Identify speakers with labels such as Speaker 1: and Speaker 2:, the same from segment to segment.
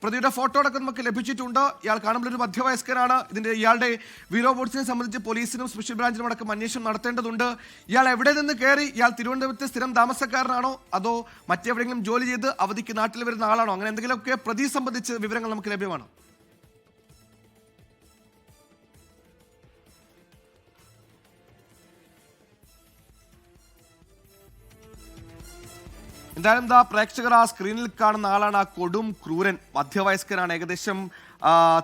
Speaker 1: പ്രതിയുടെ ഫോട്ടോ അടക്കം നമുക്ക് ലഭിച്ചിട്ടുണ്ട്. ഇയാൾ കാണുമ്പോൾ ഒരു മധ്യവയസ്കനാണ്. ഇയാളുടെ വീരോ ബോട്ട്സിനെ സംബന്ധിച്ച് പോലീസിനും സ്പെഷ്യൽ ബ്രാഞ്ചിനും അടക്കം അന്വേഷണം നടത്തേണ്ടതുണ്ട്. ഇയാൾ എവിടെ നിന്ന് കയറി? ഇയാൾ തിരുവനന്തപുരത്തെ സ്ഥിരം താമസക്കാരനാണോ അതോ മറ്റെവിടെയെങ്കിലും ജോലി ചെയ്ത് അവധിക്ക് നാട്ടിൽ വരുന്ന ആളാണോ? അങ്ങനെ എന്തെങ്കിലുമൊക്കെ പ്രതി സംബന്ധിച്ച് വിവരങ്ങൾ നമുക്ക് ലഭ്യമാണ്. എന്തായാലും പ്രേക്ഷകർ ആ സ്ക്രീനിൽ കാണുന്ന ആളാണ് ആ കൊടും ക്രൂരൻ. മധ്യവയസ്കനാണ്, ഏകദേശം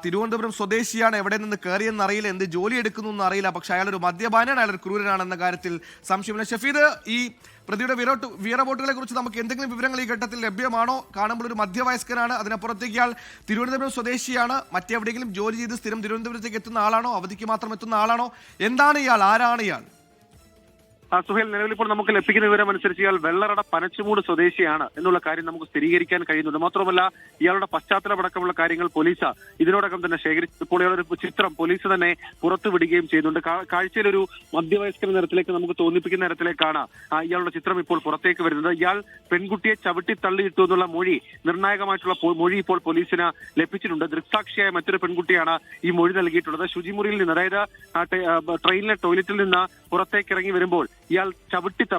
Speaker 1: തിരുവനന്തപുരം സ്വദേശിയാണ്. എവിടെ നിന്ന് കയറിയെന്ന് അറിയില്ല, എന്ത് ജോലി എടുക്കുന്നു എന്ന് അറിയില്ല. പക്ഷെ അയാളൊരു മദ്യപാനാണ്, അയാളൊരു ക്രൂരനാണെന്ന കാര്യത്തിൽ സംശയമില്ല. ഷഫീദ്, ഈ പ്രതിയുടെ വീറബോട്ടുകളെ കുറിച്ച് നമുക്ക് എന്തെങ്കിലും വിവരങ്ങൾ ഈ ഘട്ടത്തിൽ ലഭ്യമാണോ? കാണുമ്പോൾ ഒരു മധ്യവയസ്കനാണ്, അതിനപ്പുറത്തേക്ക് ഇയാൾ തിരുവനന്തപുരം സ്വദേശിയാണ്. മറ്റെവിടെയെങ്കിലും ജോലി ചെയ്ത് സ്ഥിരം തിരുവനന്തപുരത്തേക്ക് എത്തുന്ന ആളാണോ? അവധിക്ക് മാത്രം എത്തുന്ന ആളാണോ? എന്താണ് ഇയാൾ? ആരാണ് ഇയാൾ?
Speaker 2: സുഹേൽ, നിലവിൽ ഇപ്പോൾ നമുക്ക് ലഭിക്കുന്ന വിവരം അനുസരിച്ച് ഇയാൾ വെള്ളറട പനച്ചുമൂട് സ്വദേശിയാണ് എന്നുള്ള കാര്യം നമുക്ക് സ്ഥിരീകരിക്കാൻ കഴിയുന്നുണ്ട്. മാത്രമല്ല ഇയാളുടെ പശ്ചാത്തലമടക്കമുള്ള കാര്യങ്ങൾ പോലീസ് ഇതിനോടകം തന്നെ ശേഖരിച്ചപ്പോൾ ഇയാളൊരു ചിത്രം പോലീസ് തന്നെ പുറത്തുവിടുകയും ചെയ്യുന്നുണ്ട്. കാഴ്ചയിലൊരു മധ്യവയസ്കര നിരത്തിലേക്ക് നമുക്ക് തോന്നിപ്പിക്കുന്ന തരത്തിലേക്കാണ് ഇയാളുടെ ചിത്രം ഇപ്പോൾ പുറത്തേക്ക് വരുന്നത്. ഇയാൾ പെൺകുട്ടിയെ ചവിട്ടി തള്ളിയിട്ടു എന്നുള്ള മൊഴി, നിർണായകമായിട്ടുള്ള മൊഴി ഇപ്പോൾ പോലീസിന് ലഭിച്ചിട്ടുണ്ട്. ദൃക്സാക്ഷിയായ മറ്റൊരു പെൺകുട്ടിയാണ് ഈ മൊഴി നൽകിയിട്ടുള്ളത്. ശുചിമുറിയിൽ നിന്ന്, അതായത് ട്രെയിനിലെ ടോയ്ലറ്റിൽ നിന്ന് പുറത്തേക്ക് ഇറങ്ങി വരുമ്പോൾ ഇയാൾ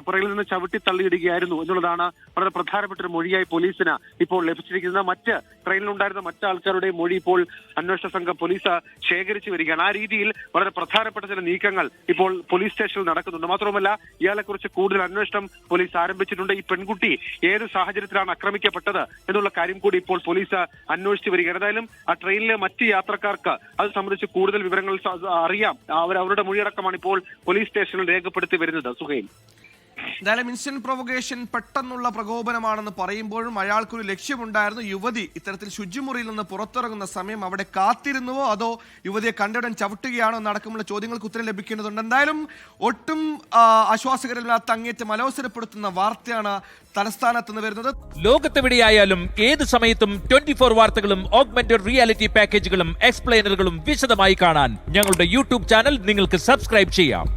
Speaker 2: പുറകിൽ നിന്ന് ചവിട്ടി തള്ളിയിടുകയായിരുന്നു എന്നുള്ളതാണ് വളരെ പ്രധാനപ്പെട്ട ഒരു മൊഴിയായി പോലീസിന് ഇപ്പോൾ ലഭിച്ചിരിക്കുന്നത്. മറ്റ് ട്രെയിനിലുണ്ടായിരുന്ന മറ്റ് ആൾക്കാരുടെ മൊഴി ഇപ്പോൾ അന്വേഷണ സംഘം പോലീസ് ശേഖരിച്ചു വരികയാണ്. ആ രീതിയിൽ വളരെ പ്രധാനപ്പെട്ട ചില നീക്കങ്ങൾ ഇപ്പോൾ പോലീസ് സ്റ്റേഷനിൽ നടക്കുന്നുണ്ട്. മാത്രമല്ല ഇയാളെക്കുറിച്ച് കൂടുതൽ അന്വേഷണം പോലീസ് ആരംഭിച്ചിട്ടുണ്ട്. ഈ പെൺകുട്ടി ഏത് സാഹചര്യത്തിലാണ് ആക്രമിക്കപ്പെട്ടത് എന്നുള്ള കാര്യം കൂടി ഇപ്പോൾ പോലീസ് അന്വേഷിച്ചു വരികയാണ്. ഏതായാലും ആ ട്രെയിനിലെ മറ്റ് യാത്രക്കാർക്ക് അത് സംബന്ധിച്ച് കൂടുതൽ വിവരങ്ങൾ അറിയാം. അവരുടെ മൊഴിയടക്കമാണ് ഇപ്പോൾ പോലീസ് സ്റ്റേഷനിൽ രേഖപ്പെടുത്തി വരുന്നത്. സുഹൈൽ,
Speaker 1: എന്തായാലും ഇൻസ്റ്റന്റ് പ്രൊവോക്കേഷൻ, പെട്ടെന്നുള്ള പ്രകോപനമാണെന്ന് പറയുമ്പോഴും അയാൾക്കൊരു ലക്ഷ്യമുണ്ടായിരുന്നു. യുവതി ഇത്തരത്തിൽ ശുചിമുറിയിൽ നിന്ന് പുറത്തിറങ്ങുന്ന സമയം അവിടെ കാത്തിരുന്നുവോ അതോ യുവതിയെ കണ്ടയുടൻ ചവിട്ടുകയാണോ എന്നടക്കമുള്ള ചോദ്യങ്ങൾക്ക് ഉത്തരം ലഭിക്കേണ്ടതുണ്ട്. എന്തായാലും ഒട്ടും ആശ്വാസകരമില്ലാത്ത, അങ്ങേറ്റം അലോസരപ്പെടുത്തുന്ന വാർത്തയാണ് തലസ്ഥാനത്ത് നിന്ന് വരുന്നത്.
Speaker 3: ലോകത്തെവിടെയായാലും ഏത് സമയത്തും 24 വാർത്തകളും ഓഗ്മെന്റഡ് റിയാലിറ്റി പാക്കേജുകളും എക്സ്പ്ലെയിനറുകളും വിശദമായി കാണാൻ ഞങ്ങളുടെ യൂട്യൂബ് ചാനൽ നിങ്ങൾക്ക് സബ്സ്ക്രൈബ് ചെയ്യാം.